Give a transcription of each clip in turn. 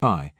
Hi.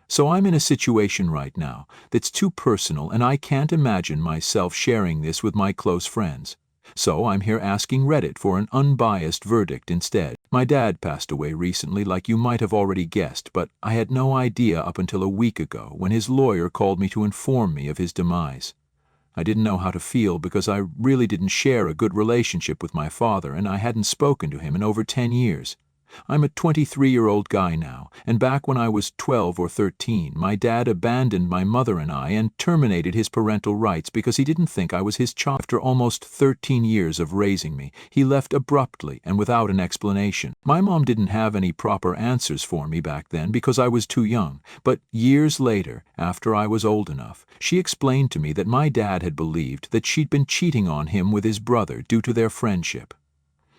So I'm in a situation right now that's too personal and I can't imagine myself sharing this with my close friends. So I'm here asking Reddit for an unbiased verdict instead. My dad passed away recently, like you might have already guessed, but I had no idea up until a week ago when his lawyer called me to inform me of his demise. I didn't know how to feel because I really didn't share a good relationship with my father and I hadn't spoken to him in over 10 years. I'm a 23-year-old guy now, and back when I was 12 or 13, my dad abandoned my mother and I and terminated his parental rights because he didn't think I was his child. After almost 13 years of raising me, he left abruptly and without an explanation. My mom didn't have any proper answers for me back then because I was too young, but years later, after I was old enough, she explained to me that my dad had believed that she'd been cheating on him with his brother due to their friendship.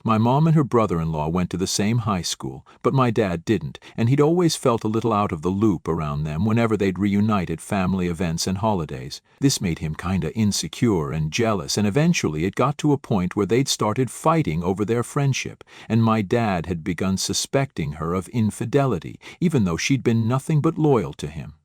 My mom and her brother-in-law went to the same high school, but my dad didn't, and he'd always felt a little out of the loop around them whenever they'd reunite at family events and holidays. This made him kinda insecure and jealous, and eventually it got to a point where they'd started fighting over their friendship, and my dad had begun suspecting her of infidelity, even though she'd been nothing but loyal to him.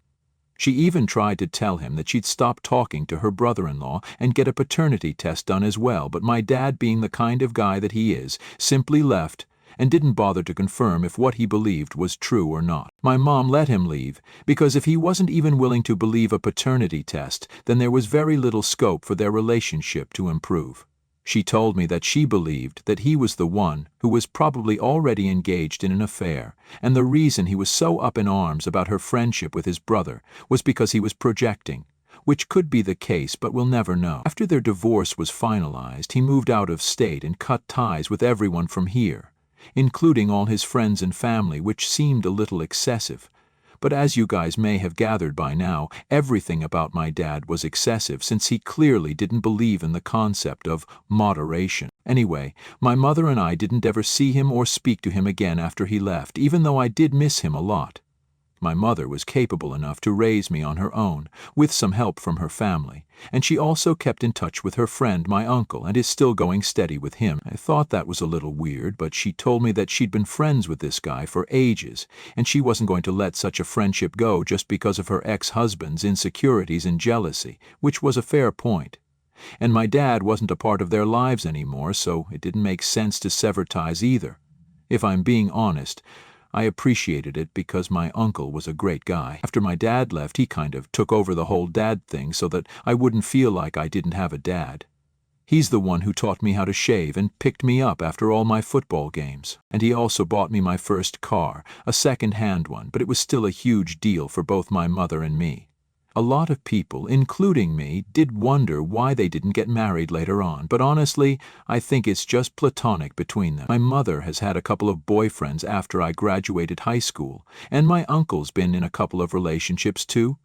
She even tried to tell him that she'd stop talking to her brother-in-law and get a paternity test done as well, but my dad, being the kind of guy that he is, simply left and didn't bother to confirm if what he believed was true or not. My mom let him leave because if he wasn't even willing to believe a paternity test, then there was very little scope for their relationship to improve. She told me that she believed that he was the one who was probably already engaged in an affair, and the reason he was so up in arms about her friendship with his brother was because he was projecting, which could be the case but we'll never know. After their divorce was finalized, he moved out of state and cut ties with everyone from here, including all his friends and family, which seemed a little excessive. But as you guys may have gathered by now, everything about my dad was excessive since he clearly didn't believe in the concept of moderation. Anyway, my mother and I didn't ever see him or speak to him again after he left, even though I did miss him a lot. My mother was capable enough to raise me on her own, with some help from her family, and she also kept in touch with her friend, my uncle, and is still going steady with him. I thought that was a little weird, but she told me that she'd been friends with this guy for ages, and she wasn't going to let such a friendship go just because of her ex-husband's insecurities and jealousy, which was a fair point. And my dad wasn't a part of their lives anymore, so it didn't make sense to sever ties either. If I'm being honest, I appreciated it because my uncle was a great guy. After my dad left, he kind of took over the whole dad thing so that I wouldn't feel like I didn't have a dad. He's the one who taught me how to shave and picked me up after all my football games. And he also bought me my first car, a second-hand one, but it was still a huge deal for both my mother and me. A lot of people, including me, did wonder why they didn't get married later on, but honestly, I think it's just platonic between them. My mother has had a couple of boyfriends after I graduated high school, and my uncle's been in a couple of relationships too.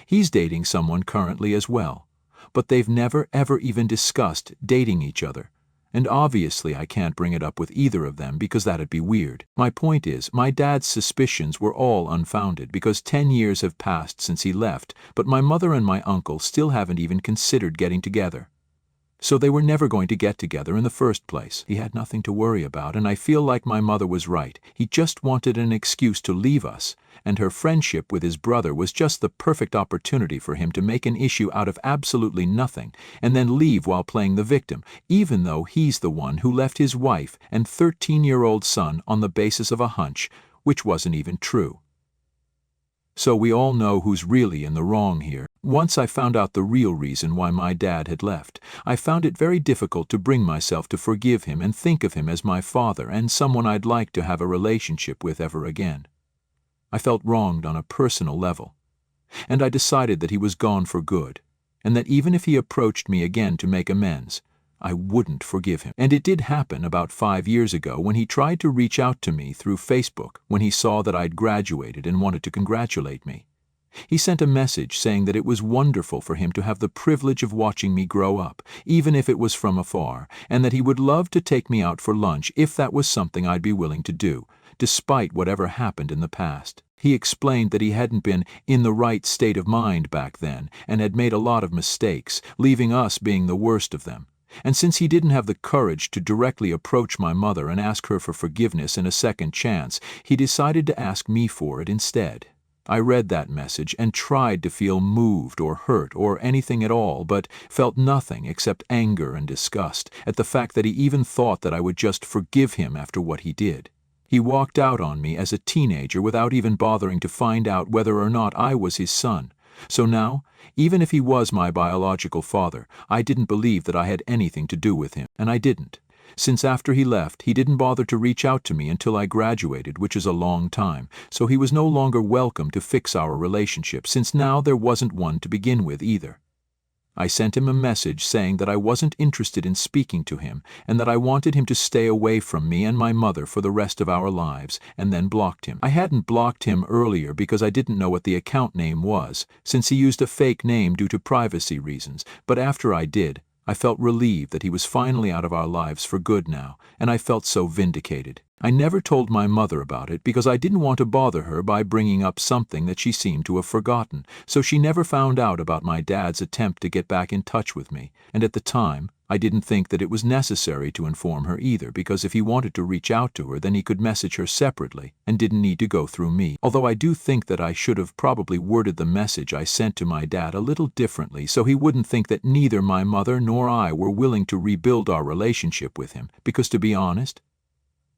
He's dating someone currently as well, but they've never ever even discussed dating each other. And obviously I can't bring it up with either of them because that'd be weird. My point is, my dad's suspicions were all unfounded because 10 years have passed since he left, but my mother and my uncle still haven't even considered getting together. So they were never going to get together in the first place. He had nothing to worry about, and I feel like my mother was right. He just wanted an excuse to leave us, and her friendship with his brother was just the perfect opportunity for him to make an issue out of absolutely nothing and then leave while playing the victim, even though he's the one who left his wife and 13-year-old son on the basis of a hunch, which wasn't even true. So we all know who's really in the wrong here. Once I found out the real reason why my dad had left, I found it very difficult to bring myself to forgive him and think of him as my father and someone I'd like to have a relationship with ever again. I felt wronged on a personal level, and I decided that he was gone for good, and that even if he approached me again to make amends, I wouldn't forgive him. And it did happen about 5 years ago when he tried to reach out to me through Facebook when he saw that I'd graduated and wanted to congratulate me. He sent a message saying that it was wonderful for him to have the privilege of watching me grow up, even if it was from afar, and that he would love to take me out for lunch if that was something I'd be willing to do, despite whatever happened in the past. He explained that he hadn't been in the right state of mind back then and had made a lot of mistakes, leaving us being the worst of them. And since he didn't have the courage to directly approach my mother and ask her for forgiveness and a second chance, he decided to ask me for it instead. I read that message and tried to feel moved or hurt or anything at all, but felt nothing except anger and disgust at the fact that he even thought that I would just forgive him after what he did. He walked out on me as a teenager without even bothering to find out whether or not I was his son. So now, even if he was my biological father, I didn't believe that I had anything to do with him, and I didn't. Since after he left, he didn't bother to reach out to me until I graduated, which is a long time, so he was no longer welcome to fix our relationship, since now there wasn't one to begin with either. I sent him a message saying that I wasn't interested in speaking to him and that I wanted him to stay away from me and my mother for the rest of our lives, and then blocked him. I hadn't blocked him earlier because I didn't know what the account name was, since he used a fake name due to privacy reasons, but after I did, I felt relieved that he was finally out of our lives for good now, and I felt so vindicated. I never told my mother about it because I didn't want to bother her by bringing up something that she seemed to have forgotten, so she never found out about my dad's attempt to get back in touch with me, and at the time, I didn't think that it was necessary to inform her either, because if he wanted to reach out to her, then he could message her separately and didn't need to go through me. Although I do think that I should have probably worded the message I sent to my dad a little differently so he wouldn't think that neither my mother nor I were willing to rebuild our relationship with him, because to be honest,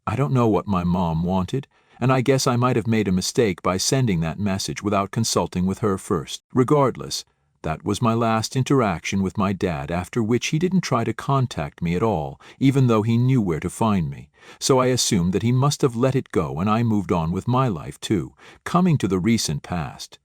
I don't know what my mom wanted, and I guess I might have made a mistake by sending that message without consulting with her first. Regardless, that was my last interaction with my dad, after which he didn't try to contact me at all, even though he knew where to find me. So I assumed that he must have let it go and I moved on with my life too. Coming to the recent past.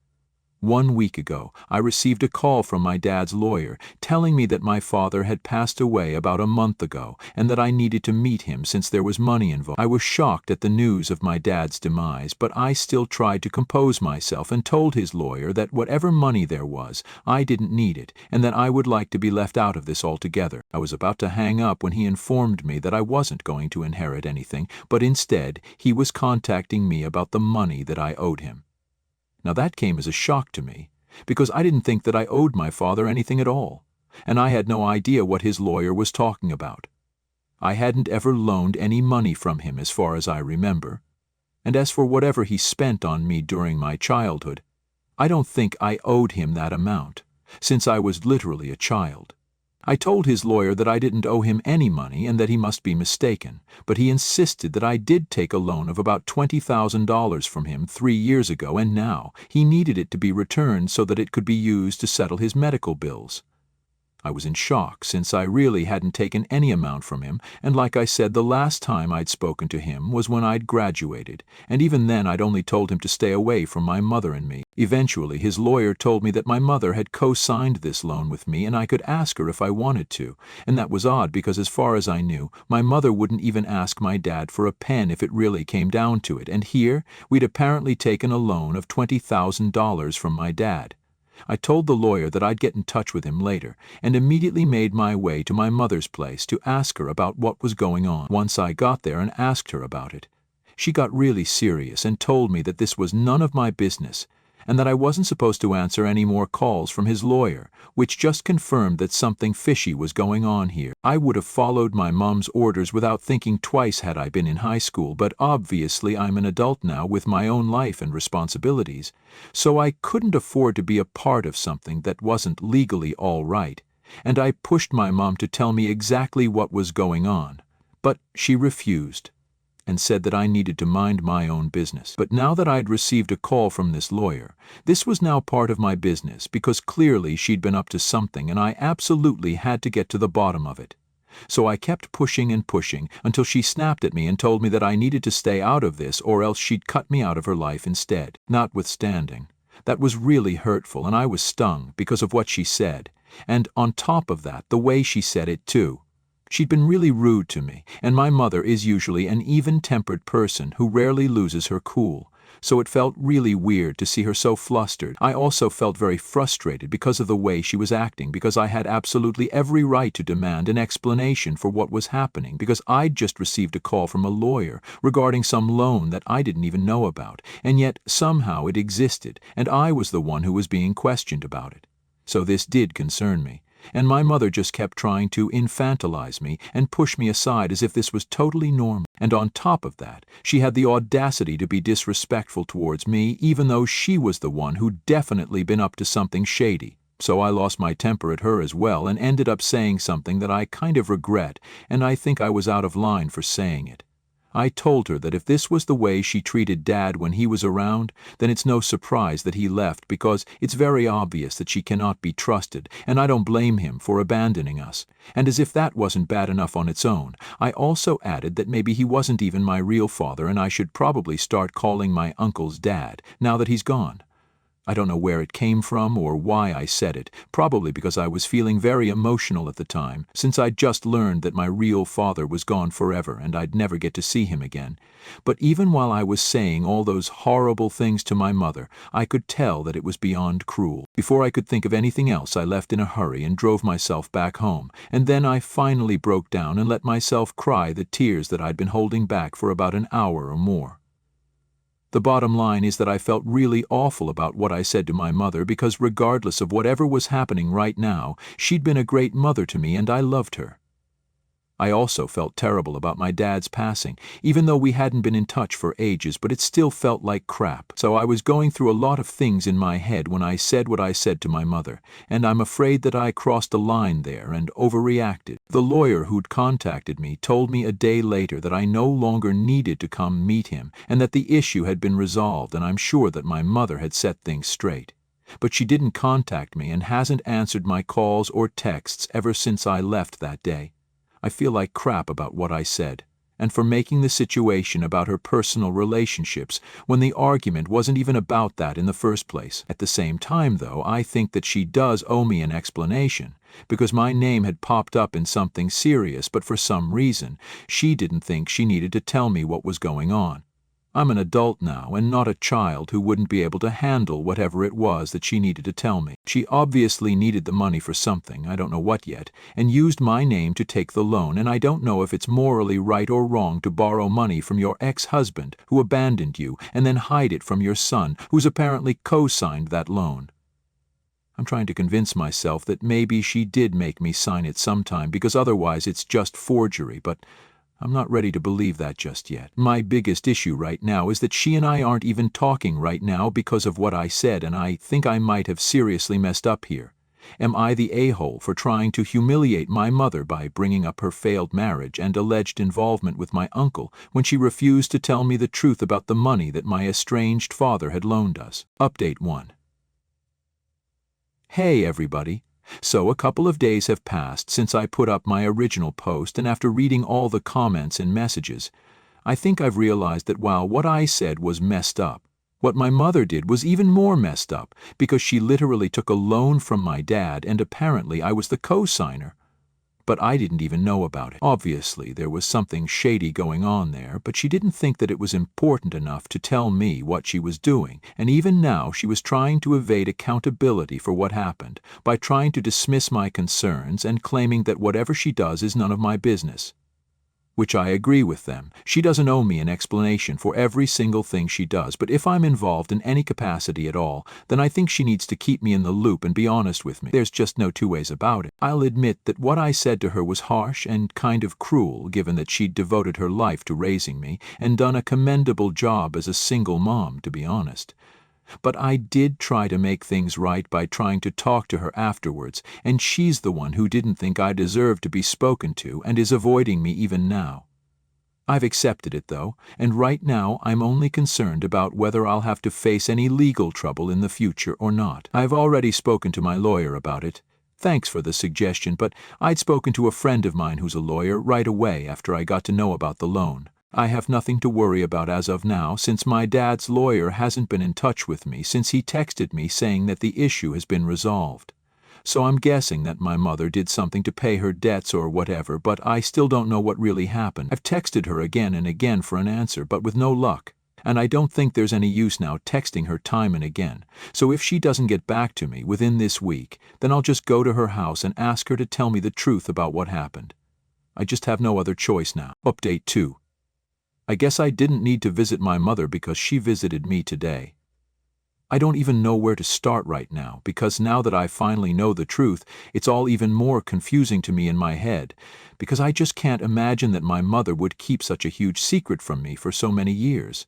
1 week ago, I received a call from my dad's lawyer telling me that my father had passed away about a month ago and that I needed to meet him since there was money involved. I was shocked at the news of my dad's demise, but I still tried to compose myself and told his lawyer that whatever money there was, I didn't need it and that I would like to be left out of this altogether. I was about to hang up when he informed me that I wasn't going to inherit anything, but instead he was contacting me about the money that I owed him. Now that came as a shock to me, because I didn't think that I owed my father anything at all, and I had no idea what his lawyer was talking about. I hadn't ever loaned any money from him as far as I remember, and as for whatever he spent on me during my childhood, I don't think I owed him that amount, since I was literally a child. I told his lawyer that I didn't owe him any money and that he must be mistaken, but he insisted that I did take a loan of about $20,000 from him 3 years ago, and now he needed it to be returned so that it could be used to settle his medical bills. I was in shock, since I really hadn't taken any amount from him, and like I said, the last time I'd spoken to him was when I'd graduated, and even then I'd only told him to stay away from my mother and me. Eventually, his lawyer told me that my mother had co-signed this loan with me and I could ask her if I wanted to, and that was odd because as far as I knew, my mother wouldn't even ask my dad for a pen if it really came down to it, and here we'd apparently taken a loan of $20,000 from my dad. I told the lawyer that I'd get in touch with him later, and immediately made my way to my mother's place to ask her about what was going on. Once I got there and asked her about it, she got really serious and told me that this was none of my business, and that I wasn't supposed to answer any more calls from his lawyer, which just confirmed that something fishy was going on here. I would have followed my mom's orders without thinking twice had I been in high school, but obviously I'm an adult now with my own life and responsibilities, so I couldn't afford to be a part of something that wasn't legally all right, and I pushed my mom to tell me exactly what was going on, but she refused and said that I needed to mind my own business. But now that I'd received a call from this lawyer, this was now part of my business because clearly she'd been up to something and I absolutely had to get to the bottom of it. So I kept pushing and pushing until she snapped at me and told me that I needed to stay out of this or else she'd cut me out of her life instead. Notwithstanding, that was really hurtful and I was stung because of what she said, and on top of that, the way she said it too. She'd been really rude to me, and my mother is usually an even-tempered person who rarely loses her cool, so it felt really weird to see her so flustered. I also felt very frustrated because of the way she was acting, because I had absolutely every right to demand an explanation for what was happening, because I'd just received a call from a lawyer regarding some loan that I didn't even know about, and yet somehow it existed, and I was the one who was being questioned about it. So this did concern me. And my mother just kept trying to infantilize me and push me aside as if this was totally normal. And on top of that, she had the audacity to be disrespectful towards me, even though she was the one who'd definitely been up to something shady. So I lost my temper at her as well and ended up saying something that I kind of regret, and I think I was out of line for saying it. I told her that if this was the way she treated Dad when he was around, then it's no surprise that he left, because it's very obvious that she cannot be trusted, and I don't blame him for abandoning us. And as if that wasn't bad enough on its own, I also added that maybe he wasn't even my real father and I should probably start calling my uncle's dad, now that he's gone. I don't know where it came from or why I said it, probably because I was feeling very emotional at the time, since I'd just learned that my real father was gone forever and I'd never get to see him again. But even while I was saying all those horrible things to my mother, I could tell that it was beyond cruel. Before I could think of anything else, I left in a hurry and drove myself back home, and then I finally broke down and let myself cry the tears that I'd been holding back for about an hour or more. The bottom line is that I felt really awful about what I said to my mother, because regardless of whatever was happening right now, she'd been a great mother to me and I loved her. I also felt terrible about my dad's passing, even though we hadn't been in touch for ages, but it still felt like crap. So I was going through a lot of things in my head when I said what I said to my mother, and I'm afraid that I crossed a line there and overreacted. The lawyer who'd contacted me told me a day later that I no longer needed to come meet him and that the issue had been resolved, and I'm sure that my mother had set things straight. But she didn't contact me and hasn't answered my calls or texts ever since I left that day. I feel like crap about what I said, and for making the situation about her personal relationships when the argument wasn't even about that in the first place. At the same time, though, I think that she does owe me an explanation, because my name had popped up in something serious, but for some reason, she didn't think she needed to tell me what was going on. I'm an adult now and not a child who wouldn't be able to handle whatever it was that she needed to tell me. She obviously needed the money for something, I don't know what yet, and used my name to take the loan, and I don't know if it's morally right or wrong to borrow money from your ex-husband who abandoned you and then hide it from your son, who's apparently co-signed that loan. I'm trying to convince myself that maybe she did make me sign it sometime, because otherwise it's just forgery, but I'm not ready to believe that just yet. My biggest issue right now is that she and I aren't even talking right now because of what I said, and I think I might have seriously messed up here. Am I the a-hole for trying to humiliate my mother by bringing up her failed marriage and alleged involvement with my uncle when she refused to tell me the truth about the money that my estranged father had loaned us? Update 1. Hey everybody! So a couple of days have passed since I put up my original post, and after reading all the comments and messages, I think I've realized that while what I said was messed up, what my mother did was even more messed up, because she literally took a loan from my dad and apparently I was the co-signer. But I didn't even know about it. Obviously, there was something shady going on there, but she didn't think that it was important enough to tell me what she was doing, and even now she was trying to evade accountability for what happened by trying to dismiss my concerns and claiming that whatever she does is none of my business. Which I agree with them. She doesn't owe me an explanation for every single thing she does, but if I'm involved in any capacity at all, then I think she needs to keep me in the loop and be honest with me. There's just no two ways about it. I'll admit that what I said to her was harsh and kind of cruel, given that she'd devoted her life to raising me and done a commendable job as a single mom, to be honest. But I did try to make things right by trying to talk to her afterwards, and she's the one who didn't think I deserved to be spoken to and is avoiding me even now. I've accepted it though, and right now I'm only concerned about whether I'll have to face any legal trouble in the future or not. I've already spoken to my lawyer about it. Thanks for the suggestion, but I'd spoken to a friend of mine who's a lawyer right away after I got to know about the loan. I have nothing to worry about as of now, since my dad's lawyer hasn't been in touch with me since he texted me saying that the issue has been resolved. So I'm guessing that my mother did something to pay her debts or whatever, but I still don't know what really happened. I've texted her again and again for an answer, but with no luck. And I don't think there's any use now texting her time and again. So if she doesn't get back to me within this week, then I'll just go to her house and ask her to tell me the truth about what happened. I just have no other choice now. Update 2. I guess I didn't need to visit my mother because she visited me today. I don't even know where to start right now, because now that I finally know the truth, it's all even more confusing to me in my head, because I just can't imagine that my mother would keep such a huge secret from me for so many years.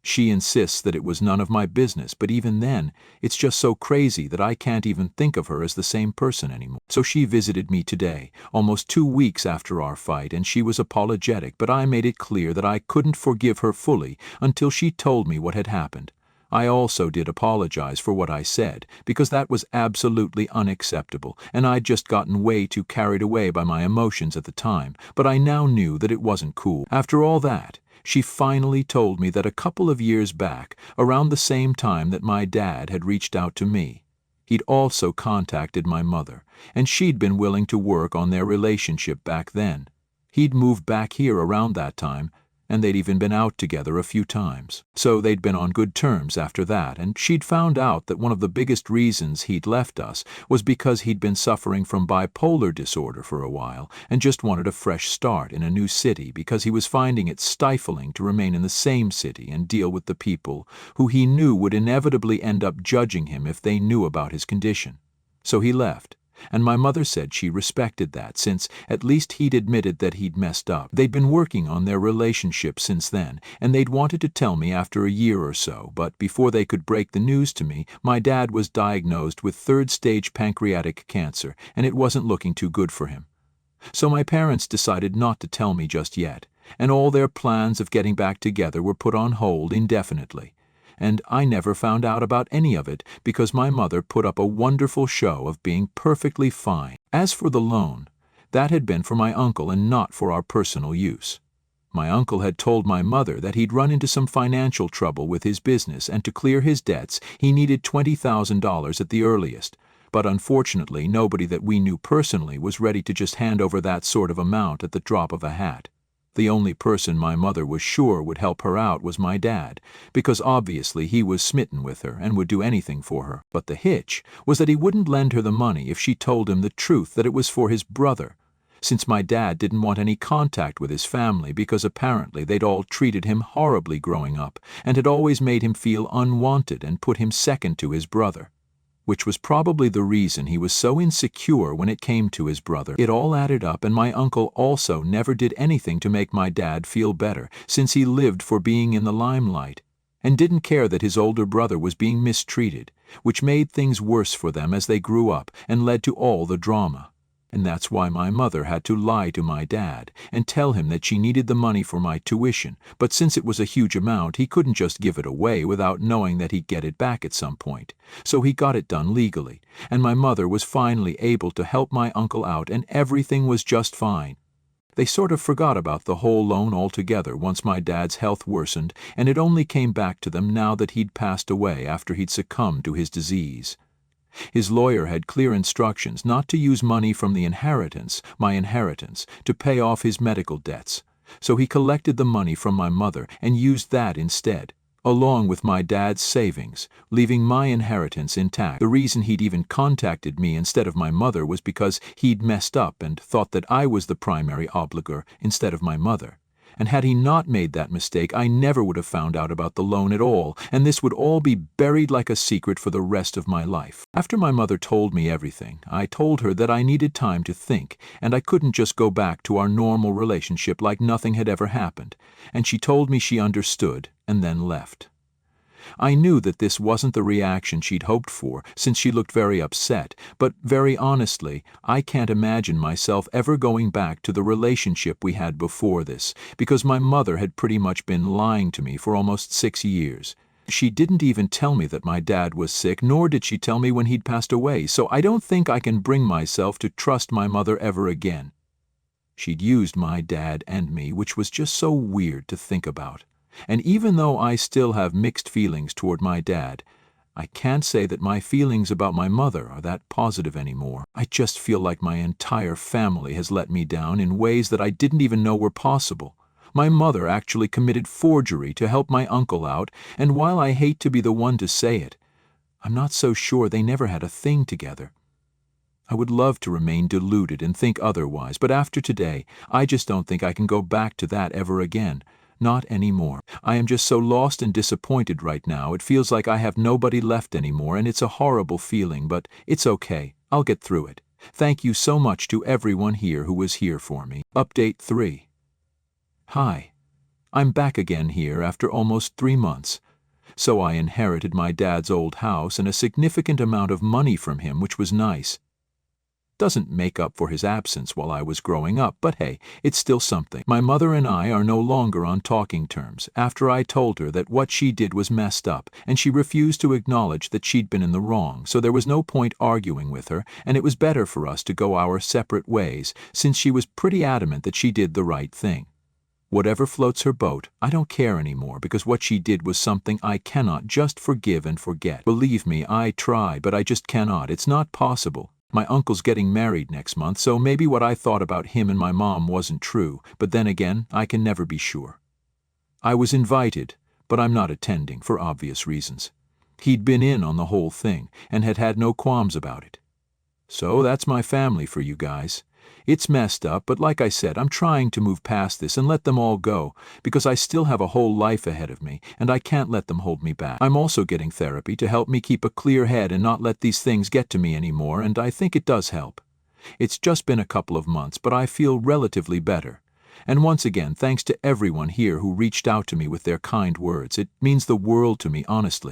She insists that it was none of my business, but even then, it's just so crazy that I can't even think of her as the same person anymore. So she visited me today, almost 2 weeks after our fight, and she was apologetic, but I made it clear that I couldn't forgive her fully until she told me what had happened. I also did apologize for what I said, because that was absolutely unacceptable, and I'd just gotten way too carried away by my emotions at the time, but I now knew that it wasn't cool. After all that, she finally told me that a couple of years back, around the same time that my dad had reached out to me, he'd also contacted my mother, and she'd been willing to work on their relationship back then. He'd moved back here around that time, and they'd even been out together a few times. So they'd been on good terms after that, and she'd found out that one of the biggest reasons he'd left us was because he'd been suffering from bipolar disorder for a while and just wanted a fresh start in a new city because he was finding it stifling to remain in the same city and deal with the people who he knew would inevitably end up judging him if they knew about his condition. So he left. And my mother said she respected that, since at least he'd admitted that he'd messed up. They'd been working on their relationship since then, and they'd wanted to tell me after a year or so, but before they could break the news to me, my dad was diagnosed with third-stage pancreatic cancer, and it wasn't looking too good for him. So my parents decided not to tell me just yet, and all their plans of getting back together were put on hold indefinitely. And I never found out about any of it because my mother put up a wonderful show of being perfectly fine. As for the loan, that had been for my uncle and not for our personal use. My uncle had told my mother that he'd run into some financial trouble with his business, and to clear his debts he needed $20,000 at the earliest. But unfortunately, nobody that we knew personally was ready to just hand over that sort of amount at the drop of a hat. The only person my mother was sure would help her out was my dad, because obviously he was smitten with her and would do anything for her. But the hitch was that he wouldn't lend her the money if she told him the truth that it was for his brother, since my dad didn't want any contact with his family because apparently they'd all treated him horribly growing up and had always made him feel unwanted and put him second to his brother, which was probably the reason he was so insecure when it came to his brother. It all added up, and my uncle also never did anything to make my dad feel better, since he lived for being in the limelight, and didn't care that his older brother was being mistreated, which made things worse for them as they grew up and led to all the drama. And that's why my mother had to lie to my dad and tell him that she needed the money for my tuition, but since it was a huge amount, he couldn't just give it away without knowing that he'd get it back at some point. So he got it done legally, and my mother was finally able to help my uncle out, and everything was just fine. They sort of forgot about the whole loan altogether once my dad's health worsened, and it only came back to them now that he'd passed away after he'd succumbed to his disease. His lawyer had clear instructions not to use money from the inheritance, my inheritance, to pay off his medical debts, so he collected the money from my mother and used that instead, along with my dad's savings, leaving my inheritance intact. The reason he'd even contacted me instead of my mother was because he'd messed up and thought that I was the primary obligor instead of my mother. And had he not made that mistake, I never would have found out about the loan at all, and this would all be buried like a secret for the rest of my life. After my mother told me everything, I told her that I needed time to think, and I couldn't just go back to our normal relationship like nothing had ever happened, and she told me she understood, and then left. I knew that this wasn't the reaction she'd hoped for, since she looked very upset, but very honestly, I can't imagine myself ever going back to the relationship we had before this, because my mother had pretty much been lying to me for almost 6 years. She didn't even tell me that my dad was sick, nor did she tell me when he'd passed away, so I don't think I can bring myself to trust my mother ever again. She'd used my dad and me, which was just so weird to think about. And even though I still have mixed feelings toward my dad, I can't say that my feelings about my mother are that positive anymore. I just feel like my entire family has let me down in ways that I didn't even know were possible. My mother actually committed forgery to help my uncle out, and while I hate to be the one to say it, I'm not so sure they never had a thing together. I would love to remain deluded and think otherwise, but after today, I just don't think I can go back to that ever again. Not anymore. I am just so lost and disappointed right now. It feels like I have nobody left anymore, and it's a horrible feeling, but it's okay. I'll get through it. Thank you so much to everyone here who was here for me. Update 3. Hi. I'm back again here after almost 3 months. So I inherited my dad's old house and a significant amount of money from him, which was nice. Doesn't make up for his absence while I was growing up, but hey, it's still something. My mother and I are no longer on talking terms after I told her that what she did was messed up, and she refused to acknowledge that she'd been in the wrong, so there was no point arguing with her, and it was better for us to go our separate ways, since she was pretty adamant that she did the right thing. Whatever floats her boat, I don't care anymore, because what she did was something I cannot just forgive and forget. Believe me, I try, but I just cannot. It's not possible. My uncle's getting married next month, so maybe what I thought about him and my mom wasn't true, but then again, I can never be sure. I was invited, but I'm not attending for obvious reasons. He'd been in on the whole thing, and had had no qualms about it. So that's my family for you guys. It's messed up, but like I said, I'm trying to move past this and let them all go, because I still have a whole life ahead of me, and I can't let them hold me back. I'm also getting therapy to help me keep a clear head and not let these things get to me anymore, and I think it does help. It's just been a couple of months, but I feel relatively better. And once again, thanks to everyone here who reached out to me with their kind words. It means the world to me, honestly.